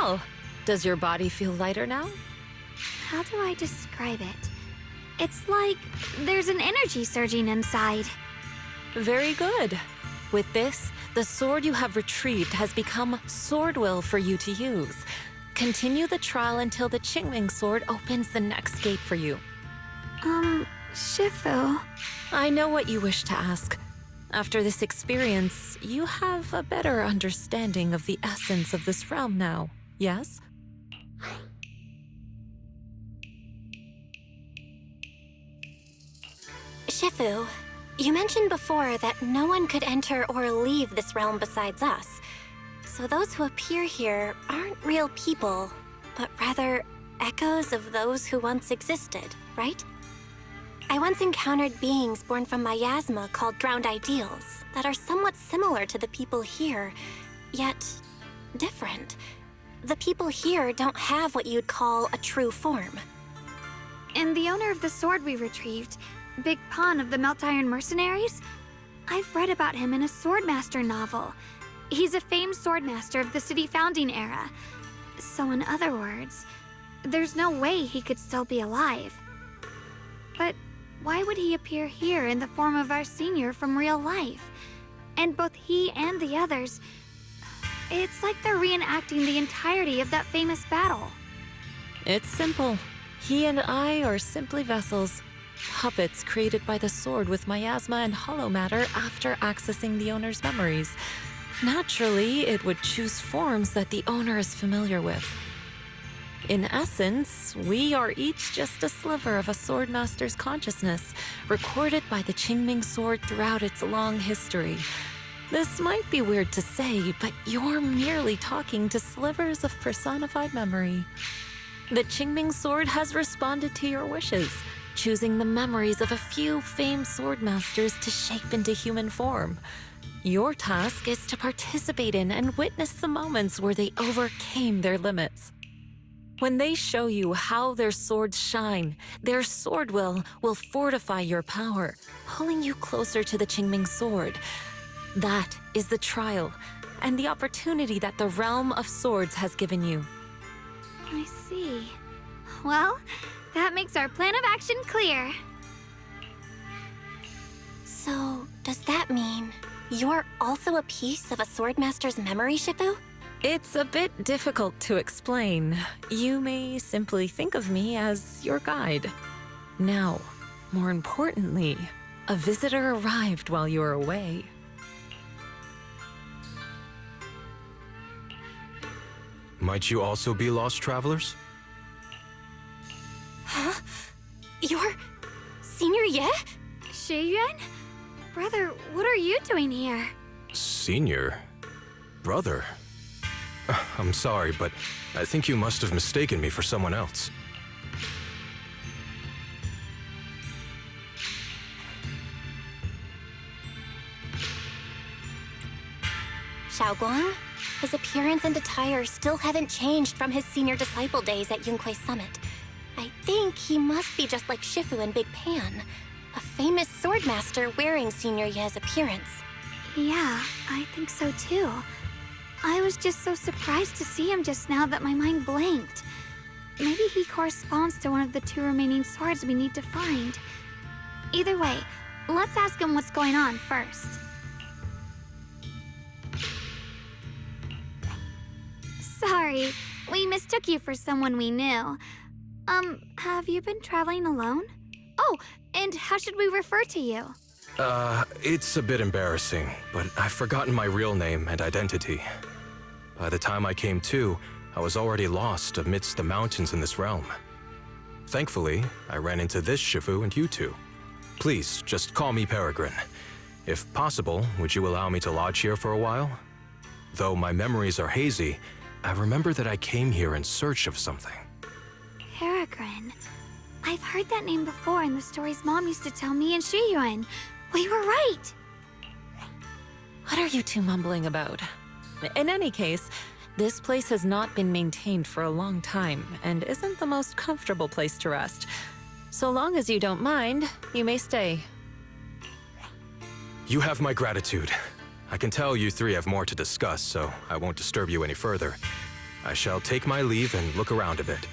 Well, does your body feel lighter now? How do I describe it? It's like there's an energy surging inside. Very good. With this, the sword you have retrieved has become sword will for you to use. Continue the trial until the Qingming sword opens the next gate for you. Shifu. I know what you wish to ask. After this experience, you have a better understanding of the essence of this realm now, yes? Shifu, you mentioned before that no one could enter or leave this realm besides us. So those who appear here aren't real people, but rather echoes of those who once existed, right? I once encountered beings born from miasma called drowned ideals that are somewhat similar to the people here, yet different. The people here don't have what you'd call a true form. And the owner of the sword we retrieved, Big Pon of the Melt Iron Mercenaries? I've read about him in a Swordmaster novel. He's a famed swordmaster of the city founding era. So in other words, there's no way he could still be alive. But why would he appear here in the form of our senior from real life? And both he and the others, it's like they're reenacting the entirety of that famous battle. It's simple. He and I are simply vessels. Puppets created by the sword with miasma and hollow matter after accessing the owner's memories. Naturally, it would choose forms that the owner is familiar with. In essence, we are each just a sliver of a swordmaster's consciousness, recorded by the Qingming sword throughout its long history. This might be weird to say, but you're merely talking to slivers of personified memory. The Qingming sword has responded to your wishes, choosing the memories of a few famed swordmasters to shape into human form. Your task is to participate in and witness the moments where they overcame their limits. When they show you how their swords shine, their sword will fortify your power, pulling you closer to the Qingming sword. That is the trial, and the opportunity that the realm of swords has given you. I see. Well, that makes our plan of action clear. So, does that mean you're also a piece of a swordmaster's memory, Shifu? It's a bit difficult to explain. You may simply think of me as your guide. Now, more importantly, a visitor arrived while you were away. Might you also be lost travelers? Huh? You're Senior Ye? Shiyuan? Brother, what are you doing here? Senior? Brother? I'm sorry, but I think you must have mistaken me for someone else. Xiaoguang? His appearance and attire still haven't changed from his senior disciple days at Yunque Summit. I think he must be just like Shifu and Big Pan, a famous swordmaster wearing Senior Ye's appearance. Yeah, I think so too. I was just so surprised to see him just now that my mind blanked. Maybe he corresponds to one of the two remaining swords we need to find. Either way, let's ask him what's going on first. Sorry, we mistook you for someone we knew. Have you been traveling alone? Oh, and how should we refer to you? It's a bit embarrassing, but I've forgotten my real name and identity. By the time I came to, I was already lost amidst the mountains in this realm. Thankfully, I ran into this Shifu and you two. Please, just call me Peregrine. If possible, would you allow me to lodge here for a while? Though my memories are hazy, I remember that I came here in search of something. Peregrine. I've heard that name before in the stories Mom used to tell me and Shiyuan. We were right! What are you two mumbling about? In any case, this place has not been maintained for a long time and isn't the most comfortable place to rest. So long as you don't mind, you may stay. You have my gratitude. I can tell you three have more to discuss, so I won't disturb you any further. I shall take my leave and look around a bit.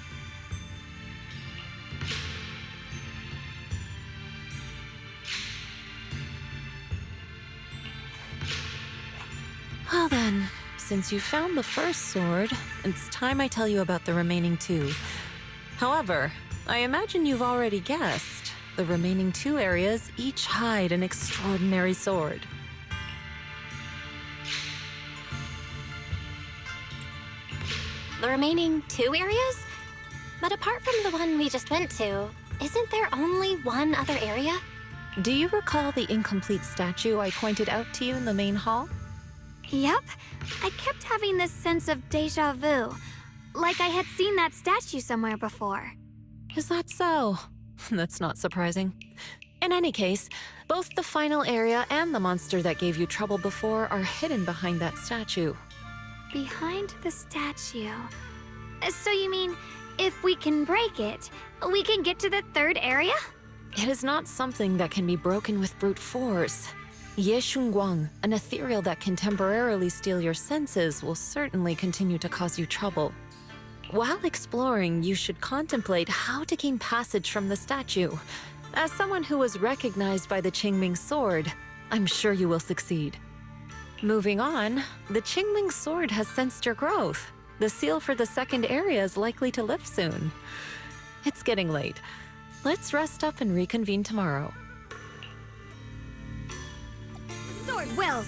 Well then, since you found the first sword, it's time I tell you about the remaining two. However, I imagine you've already guessed. The remaining two areas each hide an extraordinary sword. The remaining 2 areas? But apart from the one we just went to, isn't there only one other area? Do you recall the incomplete statue I pointed out to you in the main hall? Yep. I kept having this sense of deja vu. Like I had seen that statue somewhere before. Is that so? That's not surprising. In any case, both the final area and the monster that gave you trouble before are hidden behind that statue. Behind the statue. So you mean, if we can break it, we can get to the third area? It is not something that can be broken with brute force. Ye Shunguang, an ethereal that can temporarily steal your senses, will certainly continue to cause you trouble. While exploring, you should contemplate how to gain passage from the statue. As someone who was recognized by the Qingming sword, I'm sure you will succeed. Moving on, the Qingming sword has sensed your growth. The seal for the second area is likely to lift soon. It's getting late. Let's rest up and reconvene tomorrow. Sword wills!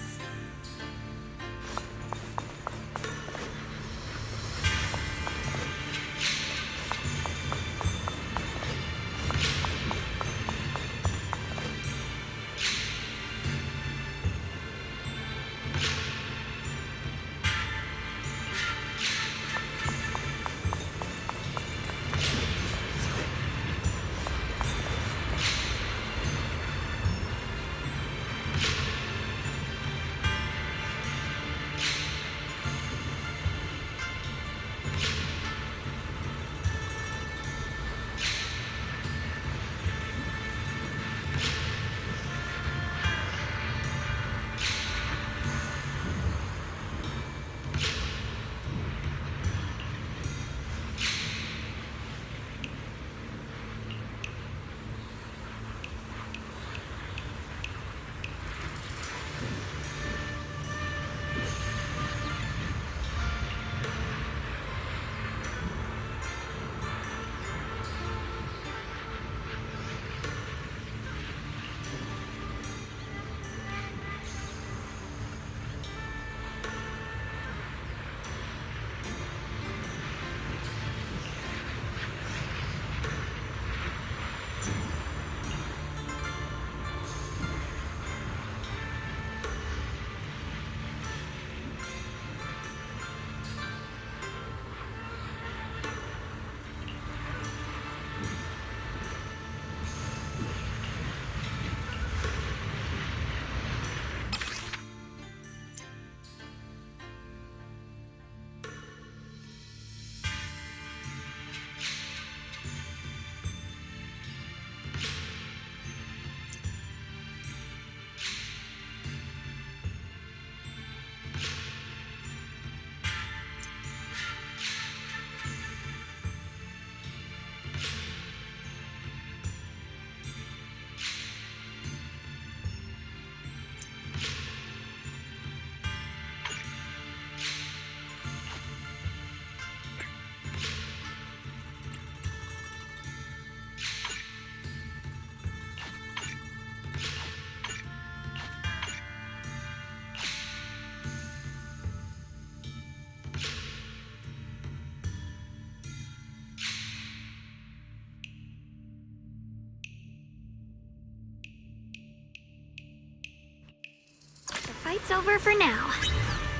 Fight's over for now.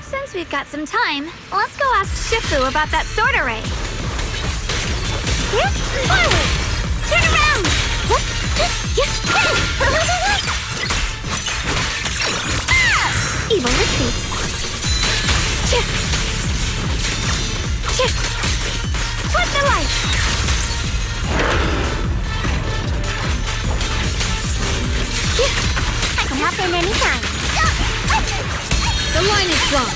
Since we've got some time, let's go ask Shifu about that sword array. Forward! Turn around! Evil retreats. Flip the light! I can happen anytime. The line is strong.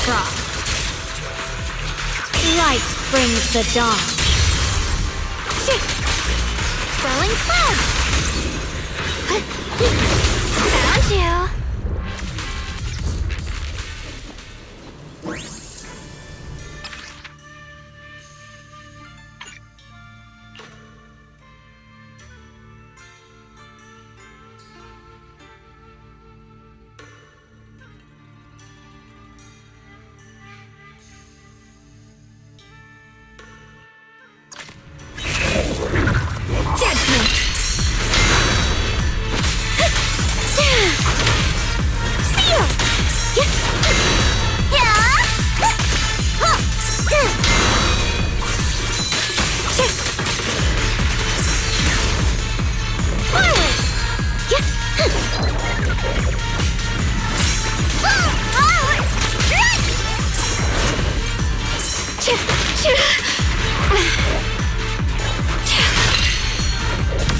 frost. Light brings the dawn. Swirling clouds! Found you!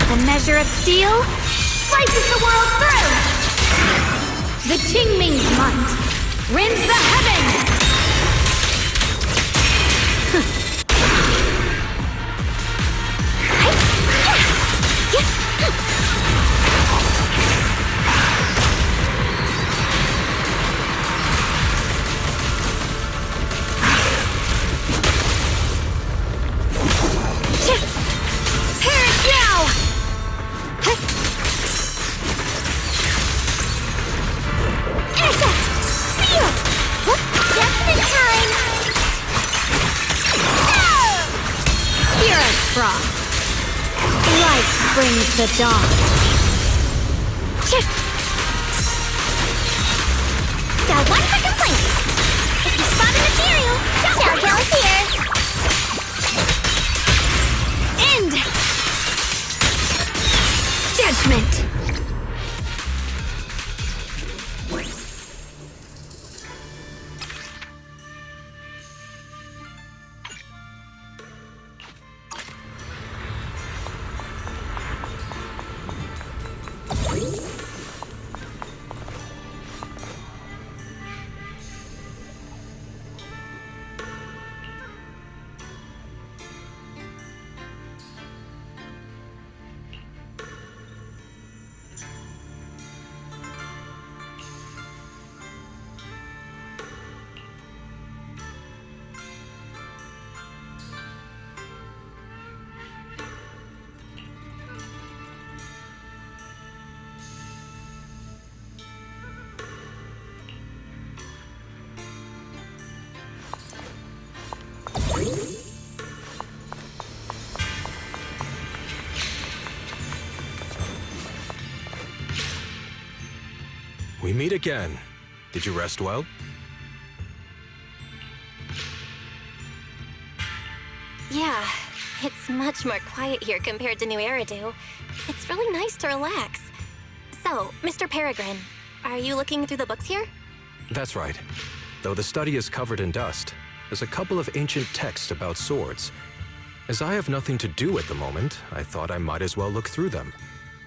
The measure of steel slices the world through! The Qingming's might rends the heavens! Brings the dawn. Got one quick complaint. If you spot a material, don't kill here. End! Judgment! We meet again. Did you rest well? Yeah, it's much more quiet here compared to New Eridu. It's really nice to relax. So, Mr. Peregrine, are you looking through the books here? That's right. Though the study is covered in dust, there's a couple of ancient texts about swords. As I have nothing to do at the moment, I thought I might as well look through them.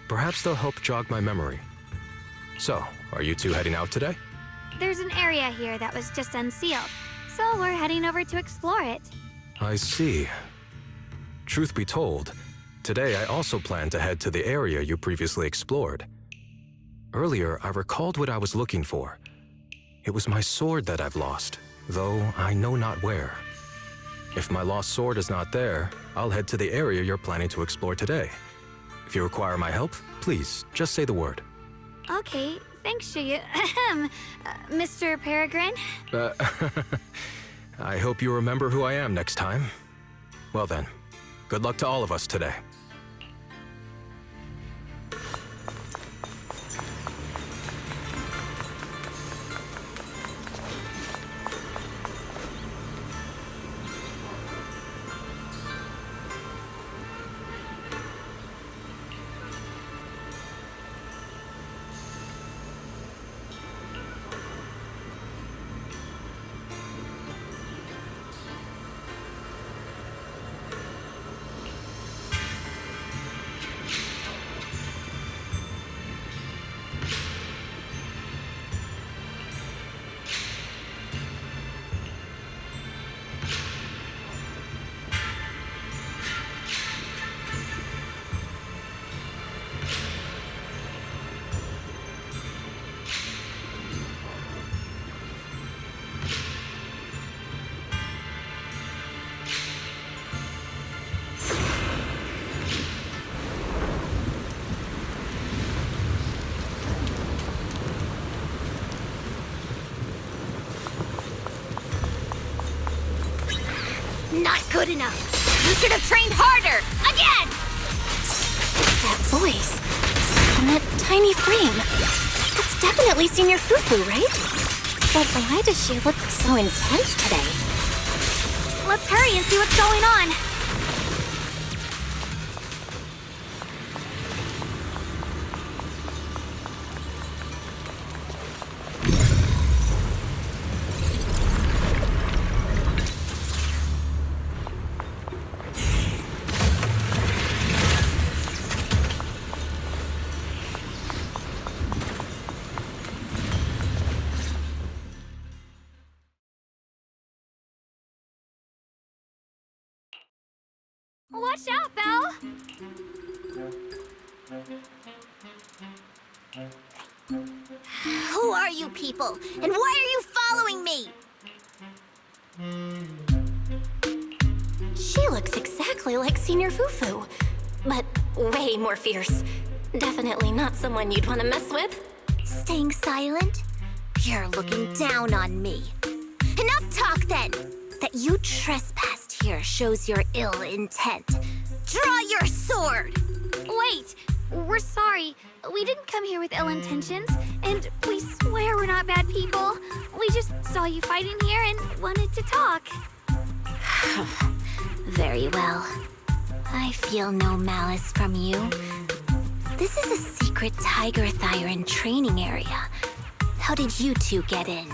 Perhaps they'll help jog my memory. So, are you two heading out today? There's an area here that was just unsealed, so we're heading over to explore it. I see. Truth be told, today I also plan to head to the area you previously explored. Earlier, I recalled what I was looking for. It was my sword that I've lost, though I know not where. If my lost sword is not there, I'll head to the area you're planning to explore today. If you require my help, please, just say the word. Okay, thanks, Shiyu. Mr. Peregrine? I hope you remember who I am next time. Well then, good luck to all of us today. good enough. You should have trained harder! Again! That voice. And that tiny frame. That's definitely Senior Fufu, right? But why does she look so intense today? Let's hurry and see what's going on. Watch out, Belle! Who are you people? And why are you following me? She looks exactly like Senior Fufu, but way more fierce. Definitely not someone you'd want to mess with. Staying silent? You're looking down on me. Enough talk then! That you trespassed here shows your ill intent. Draw your sword! Wait! We're sorry. We didn't come here with ill intentions, and we swear we're not bad people. We just saw you fighting here and wanted to talk. Very well. I feel no malice from you. This is a secret Tiger Thyran training area. How did you two get in?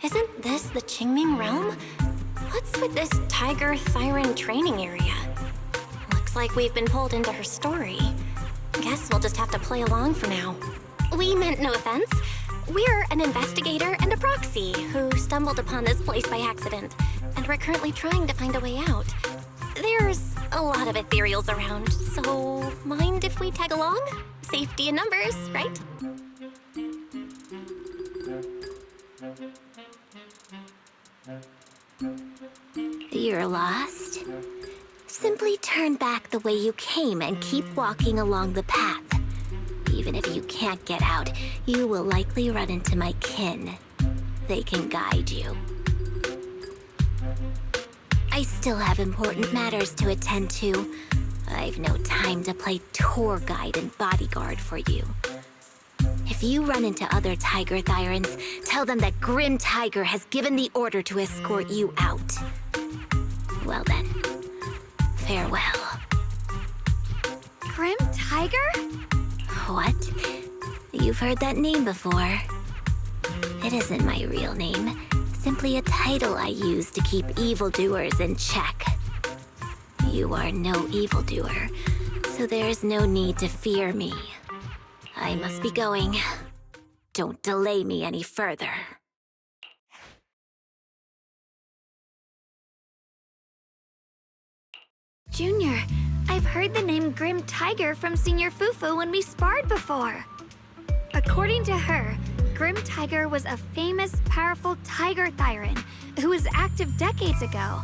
Isn't this the Qingming realm? What's with this Tiger Thyran training area? Looks like we've been pulled into her story. Guess we'll just have to play along for now. We meant no offense. We're an investigator and a proxy who stumbled upon this place by accident, and we're currently trying to find a way out. There's a lot of ethereals around, so mind if we tag along? Safety in numbers, right? You're lost? Simply turn back the way you came and keep walking along the path. Even if you can't get out, you will likely run into my kin. They can guide you. I still have important matters to attend to. I've no time to play tour guide and bodyguard for you. If you run into other Tiger Thyrans, tell them that Grim Tiger has given the order to escort you out. Well then, farewell. Grim Tiger? What? You've heard that name before. It isn't my real name, simply a title I use to keep evildoers in check. You are no evildoer, so there's no need to fear me. I must be going. Don't delay me any further. Junior, I've heard the name Grim Tiger from Senior Fufu when we sparred before. According to her, Grim Tiger was a famous, powerful Tiger Thyran who was active decades ago.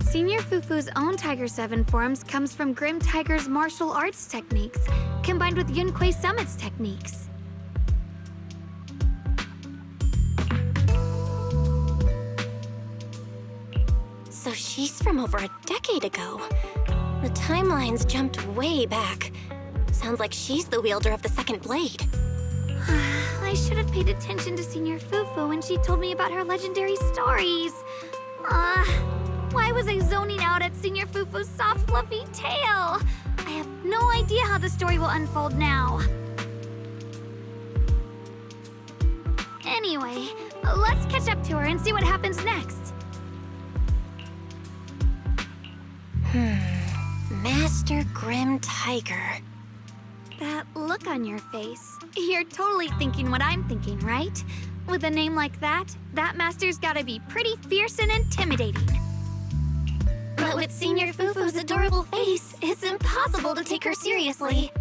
Senior Fufu's own Tiger 7 forms comes from Grim Tiger's martial arts techniques, combined with Yunquei Summit's techniques. So she's from over a decade ago. The timelines jumped way back. Sounds like she's the wielder of the second blade. I should have paid attention to Senior Fufu when she told me about her legendary stories. Why was I zoning out at Senior Fufu's soft, fluffy tail? I have no idea how the story will unfold now. Anyway, let's catch up to her and see what happens next. Master Grim Tiger. That look on your face. You're totally thinking what I'm thinking, right? With a name like that, that master's gotta be pretty fierce and intimidating. But with Senior Fufu's adorable face, it's impossible to take her seriously.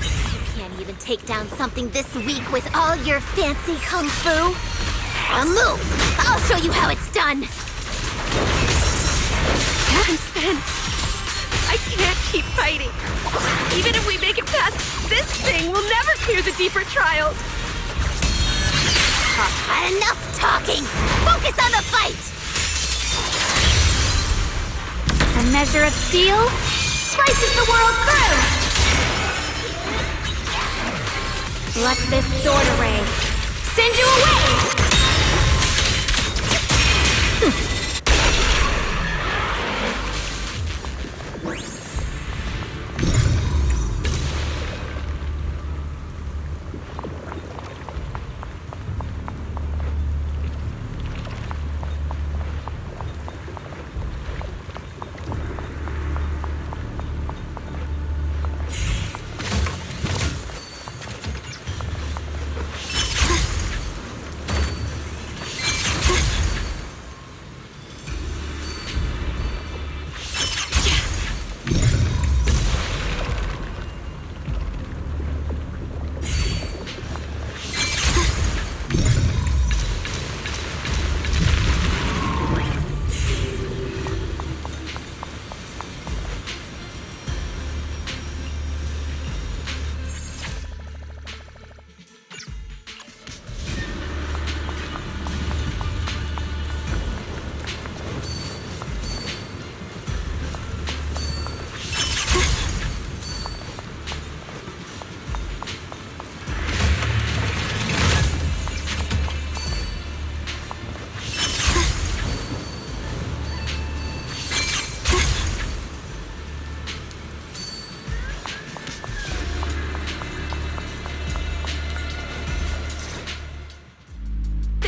You can't even take down something this weak with all your fancy kung fu. A move! I'll show you how it's done! Sen, I can't keep fighting. Even if we make it past this thing, we'll never clear the deeper trials. Enough talking! Focus on the fight! A measure of steel slices the world through! Let this sword array send you away!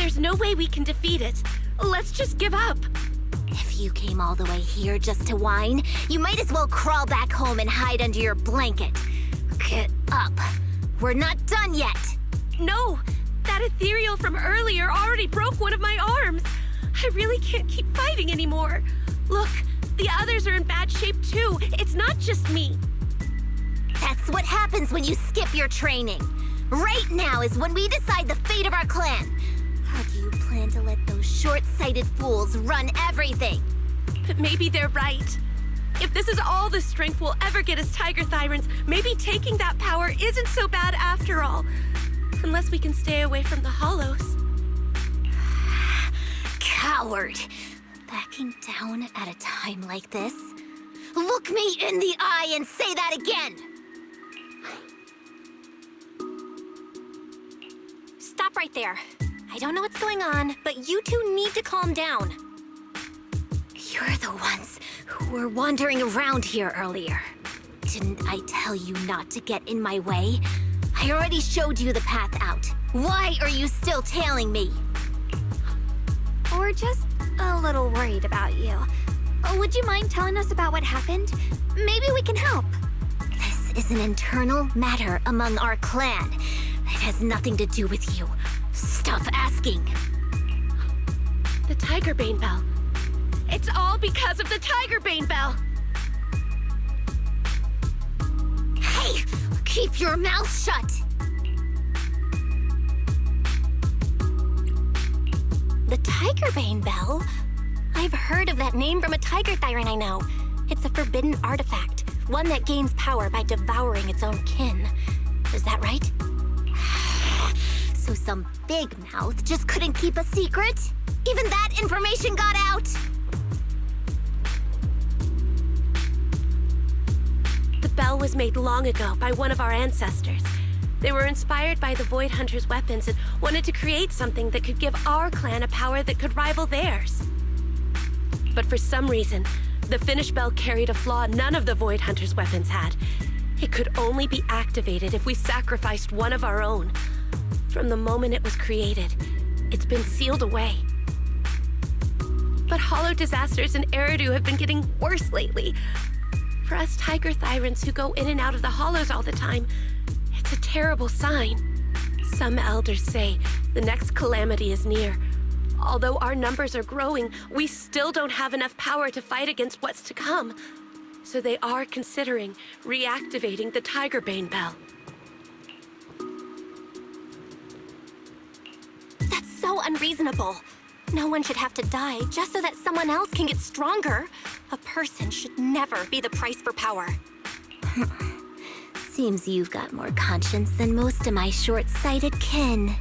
There's no way we can defeat it. Let's just give up. If you came all the way here just to whine, you might as well crawl back home and hide under your blanket. Get up. We're not done yet. No, that ethereal from earlier already broke one of my arms. I really can't keep fighting anymore. Look, the others are in bad shape too. It's not just me. That's what happens when you skip your training. Right now is when we decide the fate of our clan. How do you plan to let those short-sighted fools run everything? But maybe they're right. If this is all the strength we'll ever get as Tiger Thyrans, maybe taking that power isn't so bad after all. Unless we can stay away from the Hollows. Coward! Backing down at a time like this? Look me in the eye and say that again! Stop right there. I don't know what's going on, but you two need to calm down. You're the ones who were wandering around here earlier. Didn't I tell you not to get in my way? I already showed you the path out. Why are you still tailing me? We're just a little worried about you. Would you mind telling us about what happened? Maybe we can help. This is an internal matter among our clan. It has nothing to do with you. Stop asking. The Tiger Bane Bell. It's all because of the Tiger Bane Bell. Hey! Keep your mouth shut! The Tiger Bane Bell? I've heard of that name from a Tiger Thyran I know. It's a forbidden artifact, one that gains power by devouring its own kin. Is that right? So some big mouth just couldn't keep a secret? Even that information got out? The bell was made long ago by one of our ancestors. They were inspired by the Void Hunter's weapons and wanted to create something that could give our clan a power that could rival theirs. But for some reason, the finished bell carried a flaw none of the Void Hunter's weapons had. It could only be activated if we sacrificed one of our own. From the moment it was created, it's been sealed away. But hollow disasters in Eridu have been getting worse lately. For us Tiger Thyrans who go in and out of the hollows all the time, it's a terrible sign. Some elders say the next calamity is near. Although our numbers are growing, we still don't have enough power to fight against what's to come. So they are considering reactivating the Tiger Bane Bell. That's so unreasonable. No one should have to die just so that someone else can get stronger. A person should never be the price for power. Seems you've got more conscience than most of my short-sighted kin.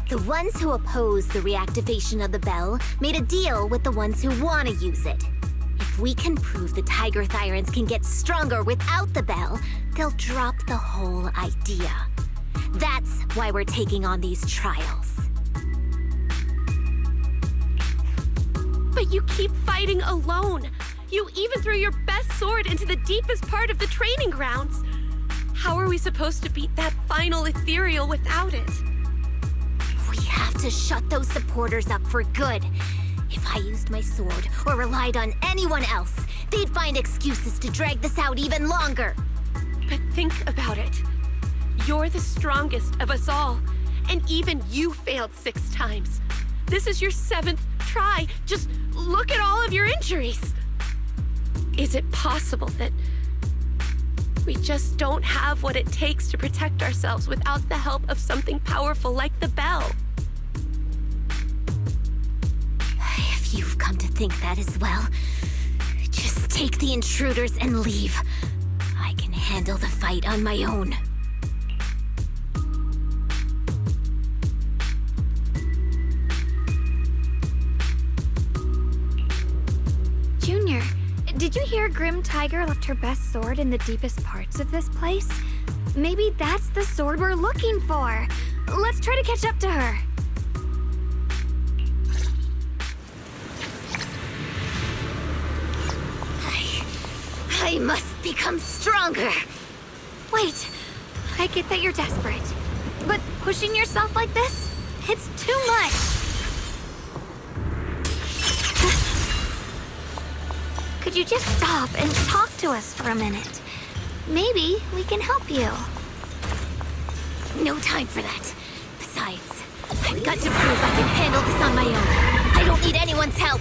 The ones who oppose the reactivation of the bell made a deal with the ones who want to use it. If we can prove the Tiger Thyrans can get stronger without the bell, they'll drop the whole idea. That's why we're taking on these trials. But you keep fighting alone. You even threw your best sword into the deepest part of the training grounds. How are we supposed to beat that final ethereal without it? We have to shut those supporters up for good. If I used my sword or relied on anyone else, they'd find excuses to drag this out even longer. But think about it. You're the strongest of us all, and even you failed 6 times. This is your 7th try. Just look at all of your injuries. Is it possible that we just don't have what it takes to protect ourselves without the help of something powerful like the bell? If you've come to think that as well, just take the intruders and leave. I can handle the fight on my own. Junior, did you hear Grim Tiger left her best sword in the deepest parts of this place? Maybe that's the sword we're looking for. Let's try to catch up to her. I must become stronger. Wait, I get that you're desperate, but pushing yourself like this, it's too much. Could you just stop and talk to us for a minute? Maybe we can help you. No time for that. Besides, I've got to prove I can handle this on my own. I don't need anyone's help.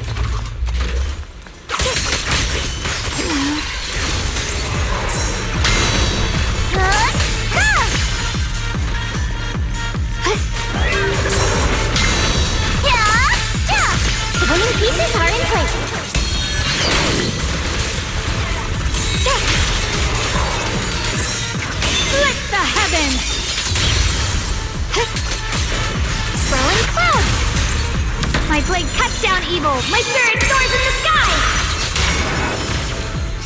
The winning pieces are in place. Split the heavens! Swirling clouds! My blade cuts down evil! My spirit soars in the sky!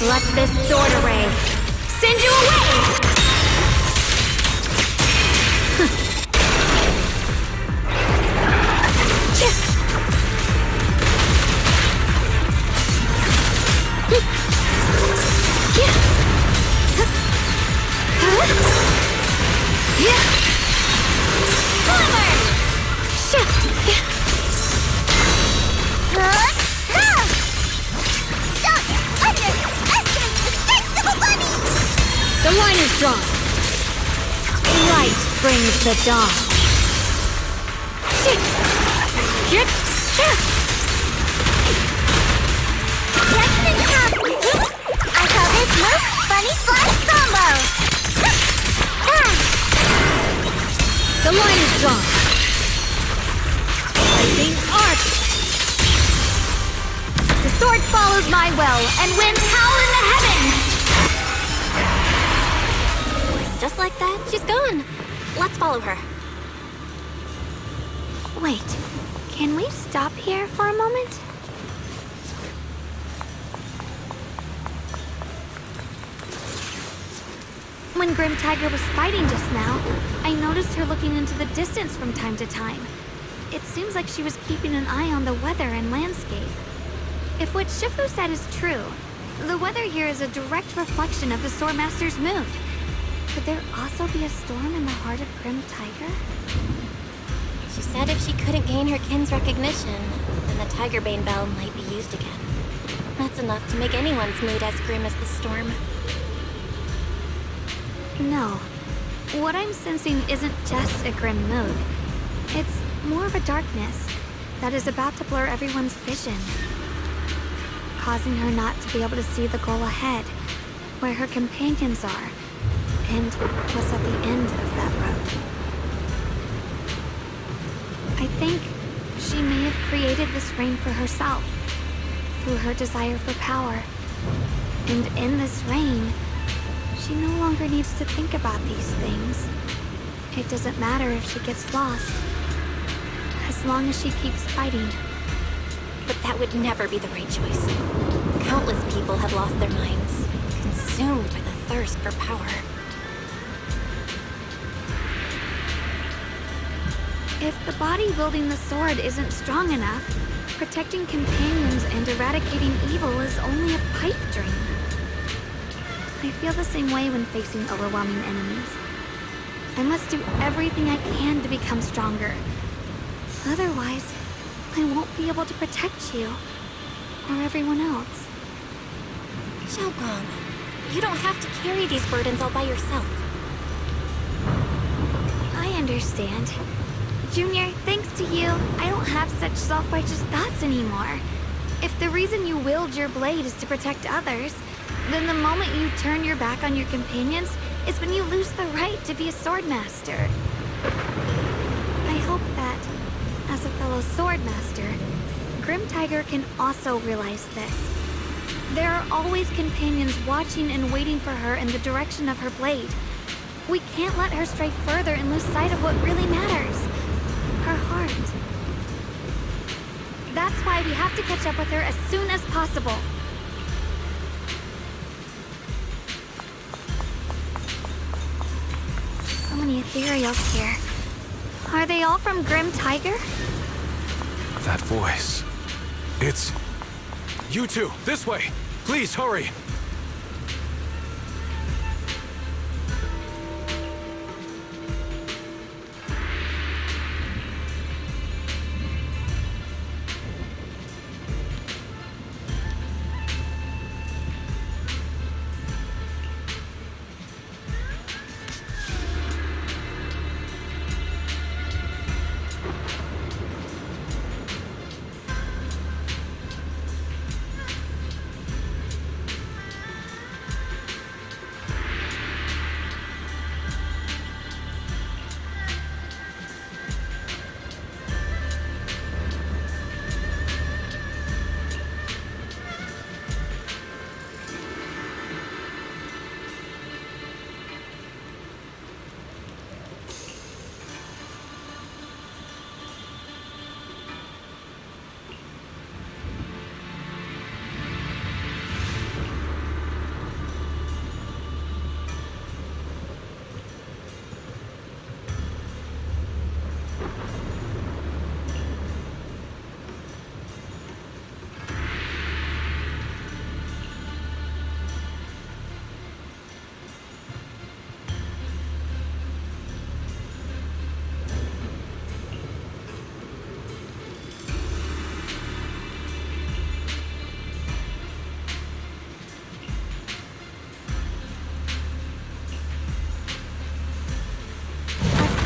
Let this sword array send you away! The line is drawn. Light brings the dawn. I call this move Bunny Slash Combo! The line is drawn. Lightning arc. The sword follows my will, and winds howl in the heavens. Just like that, she's gone. Let's follow her. Wait, can we stop here for a moment? When Grim Tiger was fighting just now, I noticed her looking into the distance from time to time. It seems like she was keeping an eye on the weather and landscape. If what Shifu said is true, the weather here is a direct reflection of the Swordmaster's mood. Could there also be a storm in the heart of Grim Tiger? She said if she couldn't gain her kin's recognition, then the Tigerbane Bell might be used again. That's enough to make anyone's mood as grim as the storm. No. What I'm sensing isn't just a grim mood. It's more of a darkness that is about to blur everyone's vision, causing her not to be able to see the goal ahead, where her companions are, and what's at the end of that road. I think She may have created this reign for herself, through her desire for power. And in this reign, she no longer needs to think about these things. It doesn't matter if she gets lost, as long as she keeps fighting. But that would never be the right choice. Countless people have lost their minds, consumed by the thirst for power. If the body wielding the sword isn't strong enough, protecting companions and eradicating evil is only a pipe dream. I feel the same way when facing overwhelming enemies. I must do everything I can to become stronger. Otherwise, I won't be able to protect you, or everyone else. Xiaogong, you don't have to carry these burdens all by yourself. I understand. Junior, thanks to you, I don't have such self-righteous thoughts anymore. If the reason you wield your blade is to protect others, then the moment you turn your back on your companions is when you lose the right to be a swordmaster. I hope that, as a fellow swordmaster, Grim Tiger can also realize this. There are always companions watching and waiting for her in the direction of her blade. We can't let her stray further and lose sight of what really matters. Her heart. That's why we have to catch up with her as soon as possible. So many ethereals here. Are they all from Grim Tiger? That voice. It's... You two, this way! Please, hurry!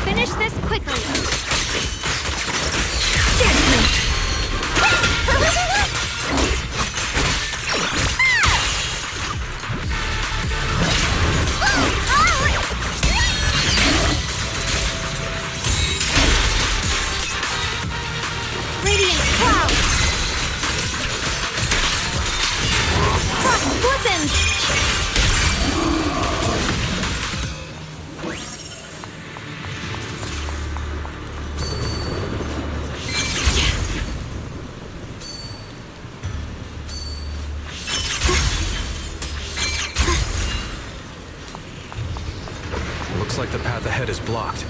Finish this quickly. Radiant cloud. Frost glistens. Looks like the path ahead is blocked.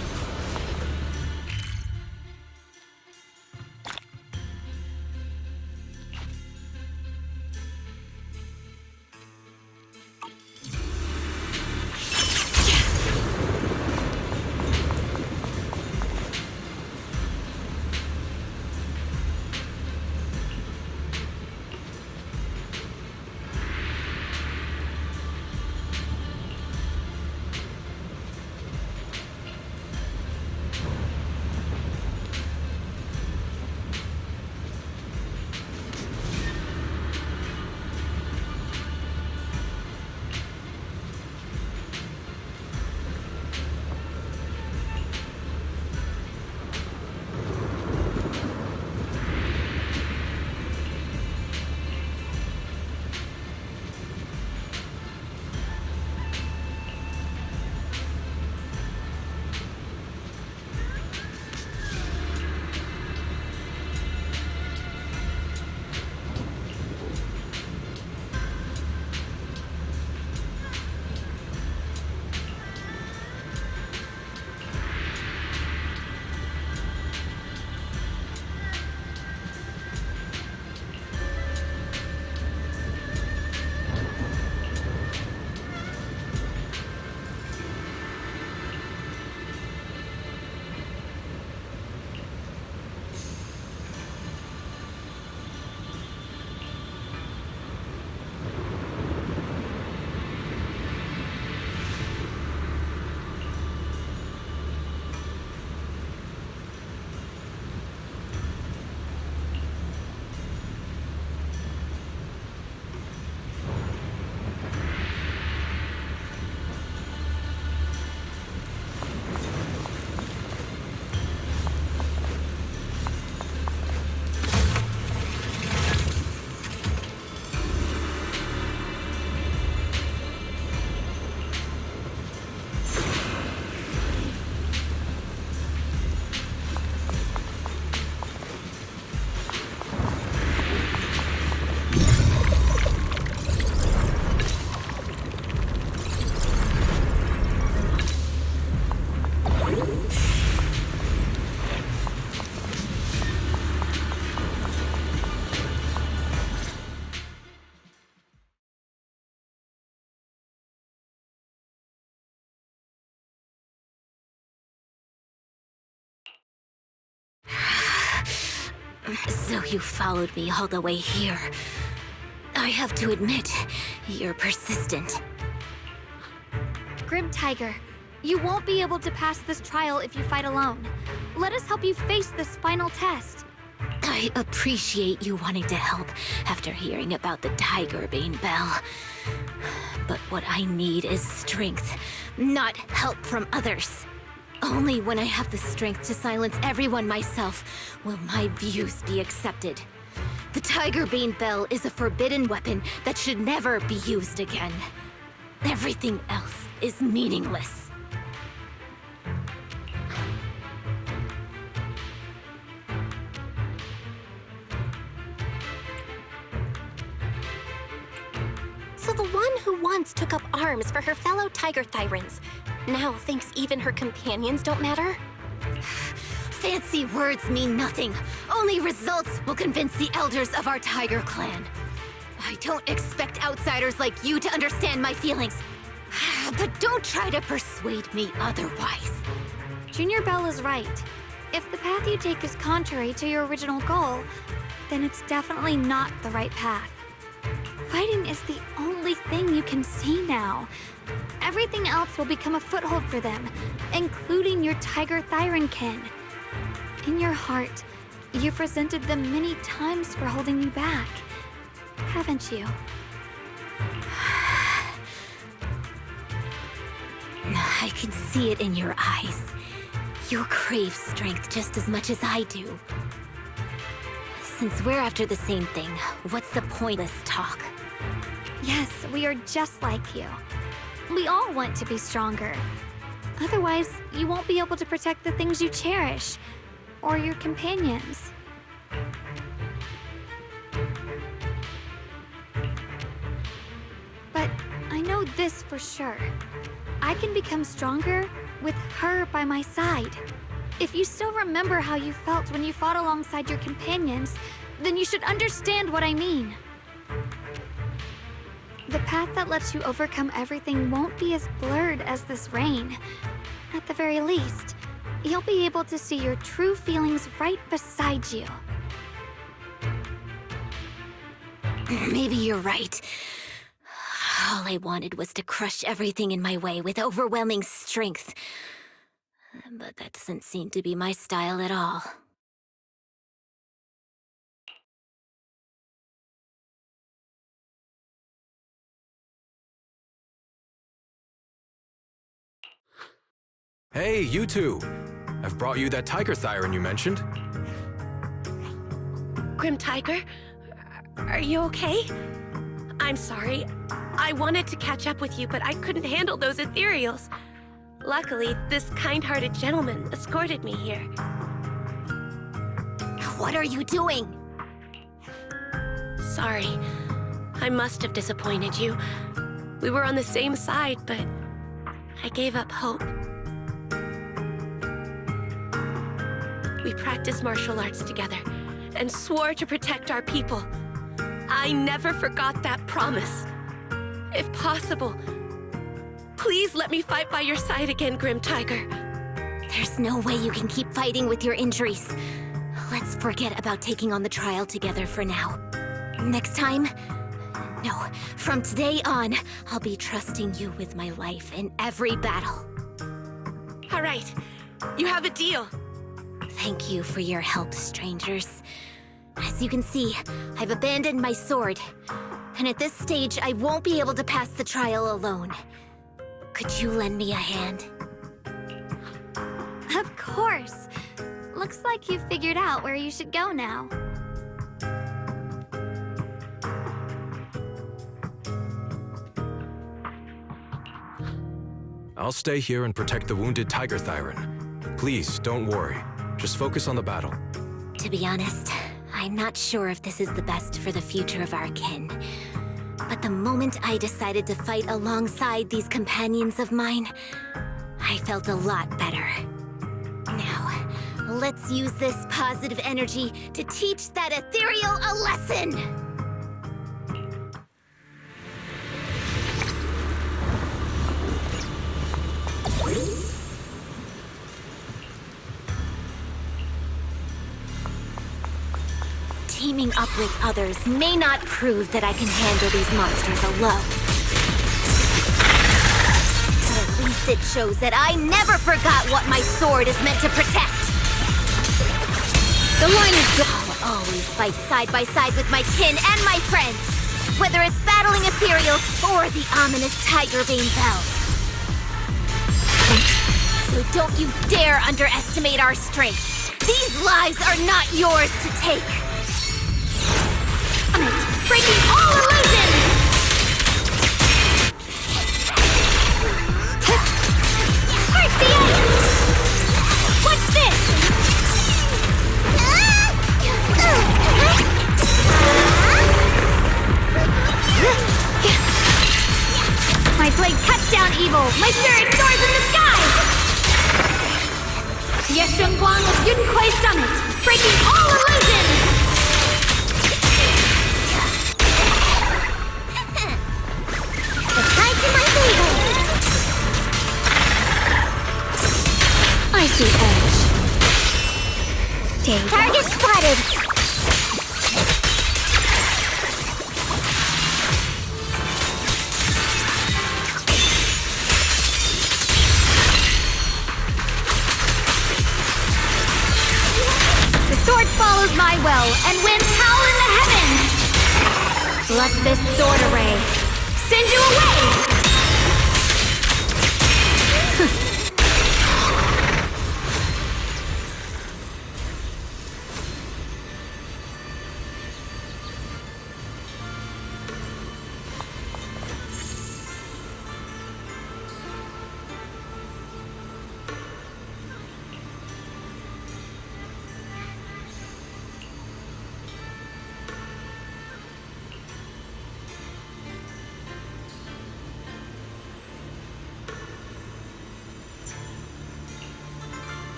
So you followed me all the way here. I have to admit, you're persistent. Grim Tiger, you won't be able to pass this trial if you fight alone. Let us help you face this final test. I appreciate you wanting to help after hearing about the Tiger Bane Bell. But what I need is strength, not help from others. Only when I have the strength to silence everyone myself will my views be accepted. The Tiger Bane Bell is a forbidden weapon that should never be used again. Everything else is meaningless. So the one who once took up arms for her fellow Tiger Thyrans now thinks even her companions don't matter? Fancy words mean nothing. Only results will convince the elders of our Tiger Clan. I don't expect outsiders like you to understand my feelings. But don't try to persuade me otherwise. Junior Bell is right. If the path you take is contrary to your original goal, then it's definitely not the right path. Fighting is the only thing you can see now. Everything else will become a foothold for them, including your Tiger Thyran kin. In your heart, you've resented them many times for holding you back, haven't you? I can see it in your eyes. You crave strength just as much as I do. Since we're after the same thing, what's the pointless talk? Yes, we are just like you. We all want to be stronger. Otherwise, you won't be able to protect the things you cherish, or your companions. But I know this for sure. I can become stronger with her by my side. If you still remember how you felt when you fought alongside your companions, then you should understand what I mean. The path that lets you overcome everything won't be as blurred as this rain. At the very least, you'll be able to see your true feelings right beside you. Maybe you're right. All I wanted was to crush everything in my way with overwhelming strength. But that doesn't seem to be my style at all. Hey, you two! I've brought you that Tiger Thyran you mentioned. Grim Tiger, are you okay? I'm sorry. I wanted to catch up with you, but I couldn't handle those ethereals. Luckily, this kind-hearted gentleman escorted me here. What are you doing? Sorry. I must have disappointed you. We were on the same side, but I gave up hope. We practiced martial arts together and swore to protect our people. I never forgot that promise. If possible, please let me fight by your side again, Grim Tiger. There's no way you can keep fighting with your injuries. Let's forget about taking on the trial together for now. Next time? No, from today on, I'll be trusting you with my life in every battle. All right, you have a deal. Thank you for your help, strangers. As you can see, I've abandoned my sword. And at this stage, I won't be able to pass the trial alone. Could you lend me a hand? Of course. Looks like you've figured out where you should go now. I'll stay here and protect the wounded Tiger Thyran. Please, don't worry. Just focus on the battle. To be honest, I'm not sure if this is the best for the future of our kin. But the moment I decided to fight alongside these companions of mine, I felt a lot better. Now, let's use this positive energy to teach that ethereal a lesson! teaming up with others may not prove that I can handle these monsters alone. But at least it shows that I never forgot what my sword is meant to protect. The line is good. I'll always fight side by side with my kin and my friends, whether it's battling Ethereals or the ominous Tigerbane Bell. So don't you dare underestimate our strength. These lives are not yours to take. Breaking all illusions! Break the ice! What's this? My blade cuts down evil! My spirit soars in the sky! 夜神光 with Yunquai Summit, breaking all illusions! The tide's in my favor! I see edge. Target spotted! Sword follows my well, and winds howl in the heavens! Let this sword array send you away!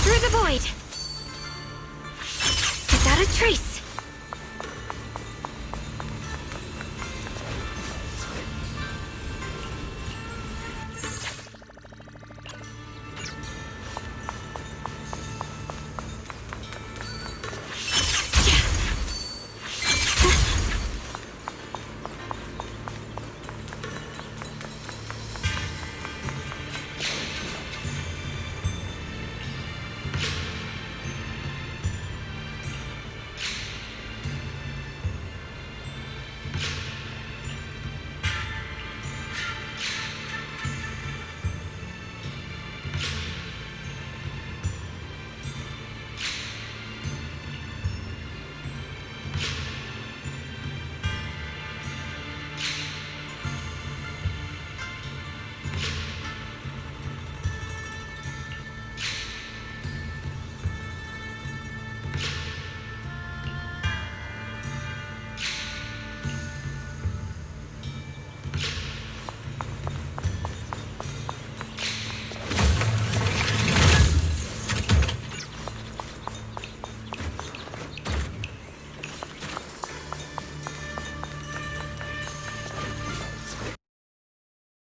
Through the void!